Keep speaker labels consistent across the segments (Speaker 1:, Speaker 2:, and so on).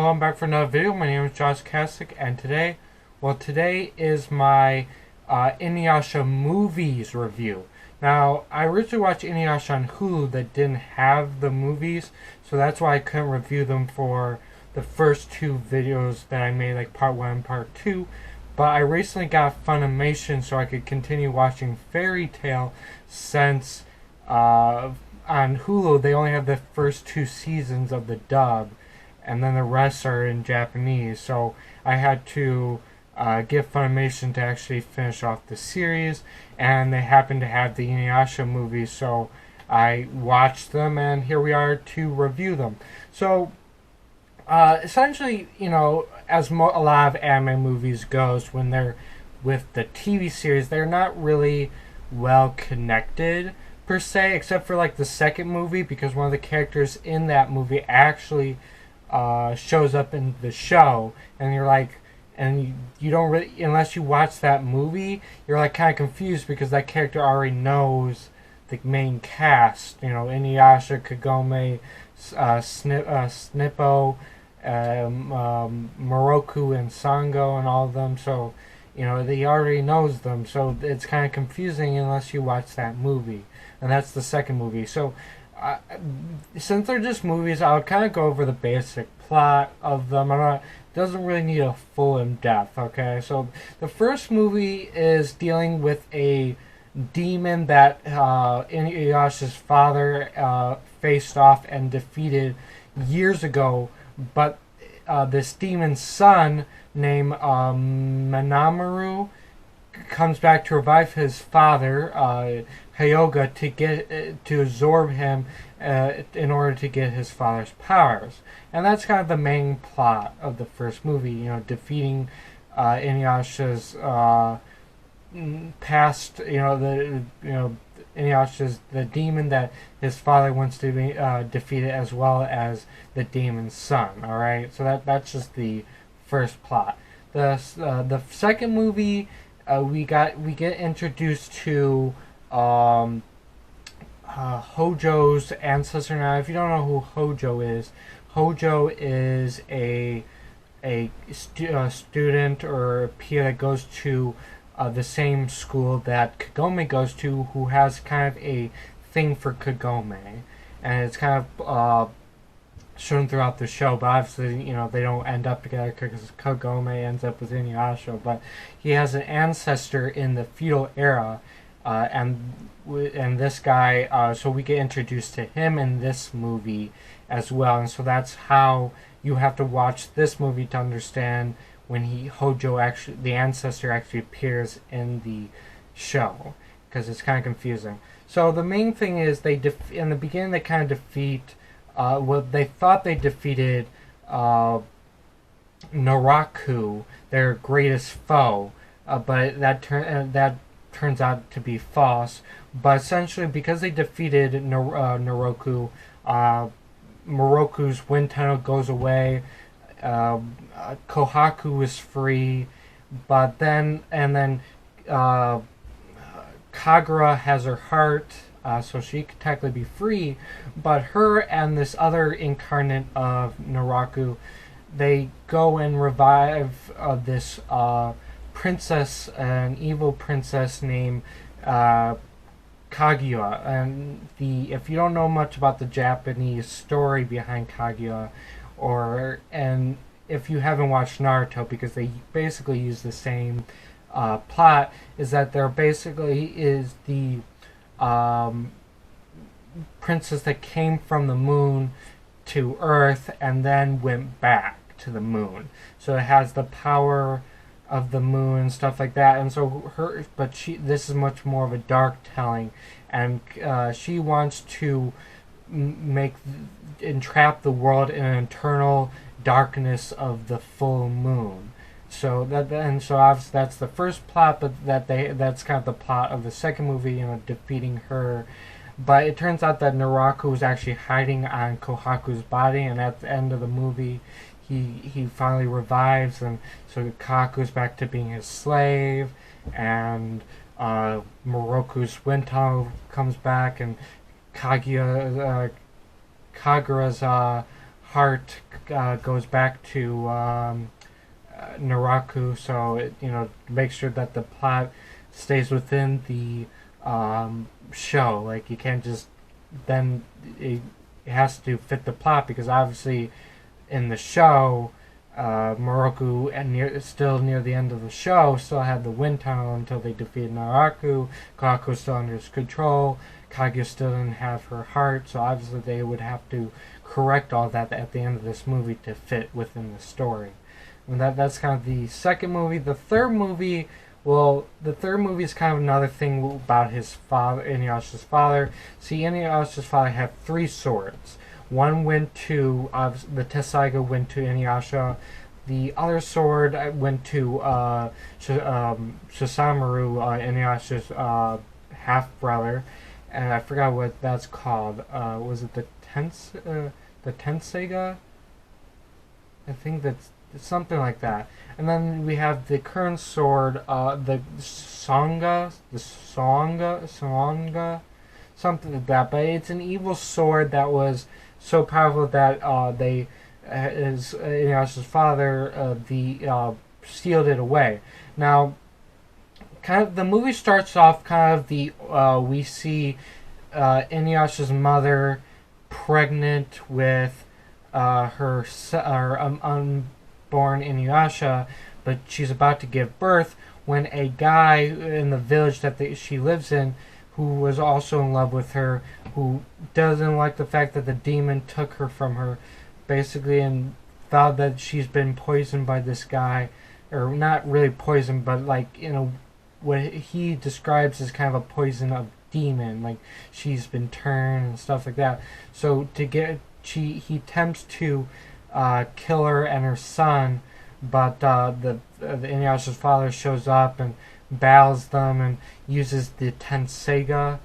Speaker 1: welcome back for another video. My name is Josh Kasich, and today is my Inuyasha movies review. Now, I originally watched Inuyasha on Hulu that didn't have the movies, so that's why I couldn't review them for the first two videos that I made, like part 1 and part 2. But I recently got Funimation so I could continue watching Fairy Tail since on Hulu they only have the first two seasons of the dub, and then the rest are in Japanese. So I had to get Funimation to actually finish off the series, and they happened to have the Inuyasha movies, so I watched them, and here we are to review them. So essentially, as a lot of anime movies goes, when they're with the TV series, they're not really well connected per se, except for like the second movie, because one of the characters in that movie actually shows up in the show, and you're like, and you don't really, unless you watch that movie, you're like kind of confused because that character already knows the main cast. Inuyasha, Kagome, Snippo, Moroku, and Sango, and all of them. So he already knows them. So it's kind of confusing unless you watch that movie, and that's the second movie. So since they're just movies, I'll kind of go over the basic plot of them. Doesn't really need a full in-depth, okay? So the first movie is dealing with a demon that Inuyasha's father faced off and defeated years ago, but this demon's son named Manamaru comes back to revive his father, Hyoga, to absorb him in order to get his father's powers. And that's kind of the main plot of the first movie, defeating Inuyasha's past, Inuyasha's the demon that his father wants to be defeated, as well as the demon's son. All right, so that's just the first plot. The second movie, we get introduced to Hojo's ancestor. Now, if you don't know who Hojo is a student or a peer that goes to the same school that Kagome goes to, who has kind of a thing for Kagome, and it's kind of shown throughout the show. But obviously, they don't end up together because Kagome ends up with Inuyasha. But he has an ancestor in the feudal era, and this guy. So we get introduced to him in this movie as well, and so that's how you have to watch this movie to understand when Hojo actually, the ancestor, actually appears in the show, because it's kind of confusing. So the main thing is in the beginning they kind of defeat. They thought they defeated Naraku, their greatest foe, but that turns out to be false. But essentially, because they defeated Naraku, Moroku's wind tunnel goes away. Kohaku is free, but then Kagura has her heart, so she could technically be free. But her and this other incarnate of Naraku, they go and revive this princess, an evil princess named Kaguya. And if you don't know much about the Japanese story behind Kaguya, and if you haven't watched Naruto, because they basically use the same plot, is that there basically is the princess that came from the moon to Earth and then went back to the moon. So it has the power of the moon and stuff like that. And so this is much more of a dark telling, and she wants to entrap the world in an eternal darkness of the full moon. So obviously that's the first plot, but that's kind of the plot of the second movie, defeating her. But it turns out that Naraku was actually hiding on Kohaku's body, and at the end of the movie, he finally revives, and so Kohaku's back to being his slave, and Moroku's wind tunnel comes back, and Kagura's heart goes back to Naraku, so it, make sure that the plot stays within the show. Like, you can't just then it has to fit the plot, because obviously in the show, Moroku, and still near the end of the show, still had the wind tunnel until they defeated Naraku. Kaku was still under his control. Kaguya still didn't have her heart, so obviously they would have to correct all that at the end of this movie to fit within the story. And that's kind of the second movie. The third movie, well, the third movie is kind of another thing about his father, Inuyasha's father. See, Inuyasha's father had 3 swords. One went to, the Tessaiga went to Inuyasha. The other sword went to Shisamaru, Inuyasha's half-brother. And I forgot what that's called. Was it the Tenseiga? I think that's something like that. And then we have the current sword, the Songa, something like that. But it's an evil sword that was so powerful that Inuyasha's father, sealed it away. Now, kind of the movie starts off kind of we see Inuyasha's mother pregnant with her unborn Inuyasha, but she's about to give birth when a guy in the village that she lives in, who was also in love with her, who doesn't like the fact that the demon took her from her, basically, and thought that she's been poisoned by this guy, or not really poisoned, but like, what he describes as kind of a poison of demon, like she's been turned and stuff like that. So he attempts to kill her and her son, but the Inuyasha's father shows up and battles them and uses the Tenseiga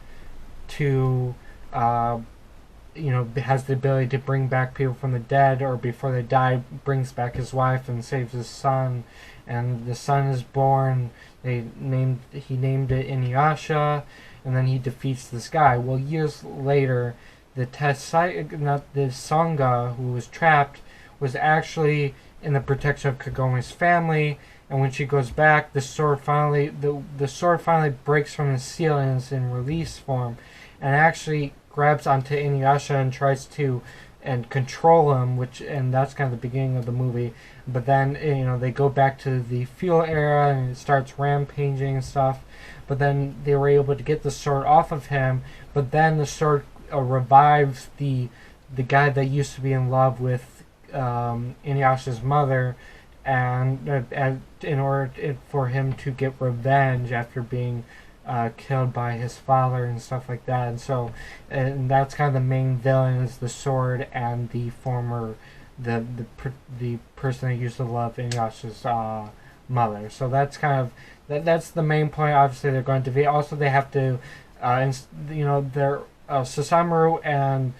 Speaker 1: to has the ability to bring back people from the dead, or before they die, brings back his wife and saves his son. And the son is born. He named it Inuyasha, and then he defeats this guy. Well, years later, the Sangha, who was trapped, was actually in the protection of Kagome's family. And when she goes back, the sword finally breaks from its seal and is in release form, and actually grabs onto Inuyasha and tries to control him, and that's kind of the beginning of the movie. But then they go back to the feudal era and it starts rampaging and stuff. But then they were able to get the sword off of him. But then the sword revives the guy that used to be in love with Inuyasha's mother, and in order for him to get revenge after being killed by his father and stuff like that. And that's kind of the main villain, is the sword and the former the person that used to love Inuyasha's mother. So that's kind of that's the main point. Obviously, they're going to be. Also, they have to, Sasamaru and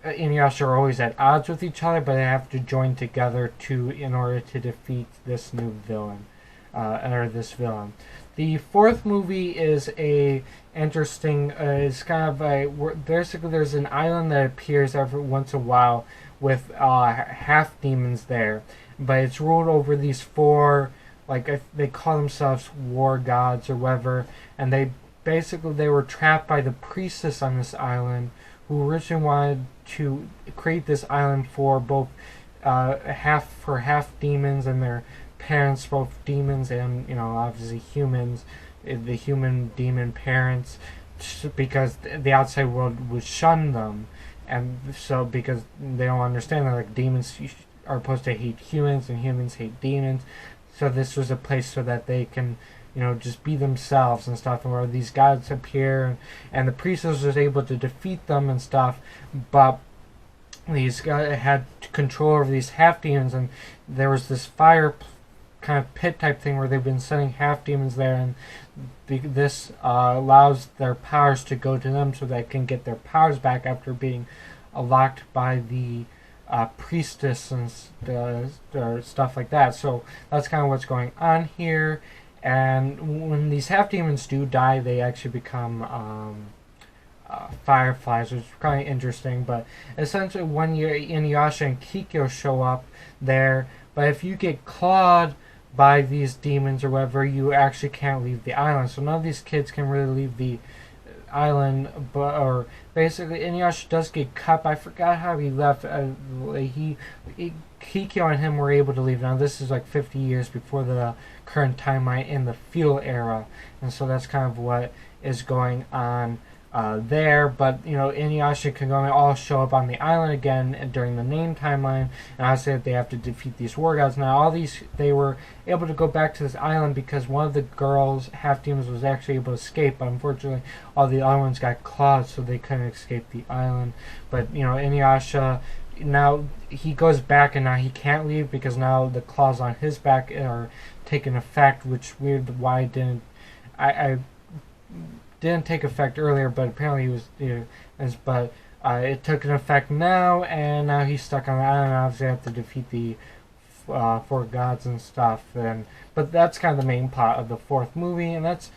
Speaker 1: Inuyasha are always at odds with each other, but they have to join together in order to defeat this new villain, or this villain. The fourth movie is interesting. It's kind of basically there's an island that appears every once in a while with half demons there, but it's ruled over these 4, they call themselves war gods or whatever, and they were trapped by the priestess on this island, who originally wanted to create this island for both half demons and their parents, both demons and obviously humans, the human demon parents, because the outside world would shun them, and so because they don't understand that demons are supposed to hate humans and humans hate demons, so this was a place so that they can just be themselves and stuff, and where these gods appear, and the priestess was able to defeat them and stuff, but these guys had control over these half demons, and there was this fire kind of pit type thing where they've been sending half demons there, and this allows their powers to go to them so they can get their powers back after being locked by the priestess and stuff like that. So that's kind of what's going on here. And when these half demons do die, they actually become fireflies, which is kind of interesting. But essentially, when Inuyasha and Kikyo show up there, but if you get clawed by these demons or whatever, you actually can't leave the island. So none of these kids can really leave the island, but or basically Inuyasha does get cut. But I forgot how he left. Kikyo and him were able to leave. Now this is like 50 years before the current timeline in the feudal era, and so that's kind of what is going on there. But Inuyasha can all show up on the island again during the name timeline, and I said they have to defeat these war gods. Now all these, they were able to go back to this island because one of the girls, half demons, was actually able to escape, but unfortunately all the other ones got clawed, so they couldn't escape the island. But Inuyasha, now he goes back, and now he can't leave because now the claws on his back are taking effect, which weird why I didn't take effect earlier, but apparently he was but it took an effect now, and now he's stuck on the island. Obviously have to defeat the four gods and stuff, but that's kind of the main plot of the fourth movie, and that's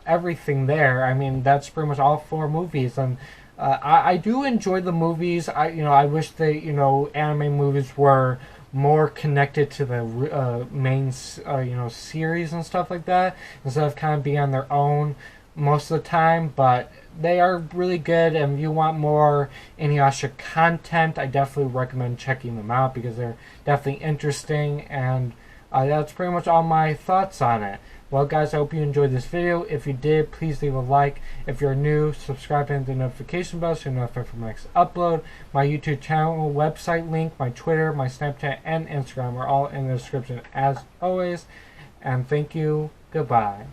Speaker 1: everything there. I mean, that's pretty much all four movies, and I do enjoy the movies. I wish the anime movies were more connected to the main series and stuff like that, instead of kind of being on their own most of the time. But they are really good, and if you want more Inuyasha content, I definitely recommend checking them out because they're definitely interesting. And that's pretty much all my thoughts on it. Well guys, I hope you enjoyed this video. If you did, please leave a like. If you're new, subscribe and hit the notification bell so you're notified for my next upload. My YouTube channel, website link, my Twitter, my Snapchat, and Instagram are all in the description as always. And thank you. Goodbye.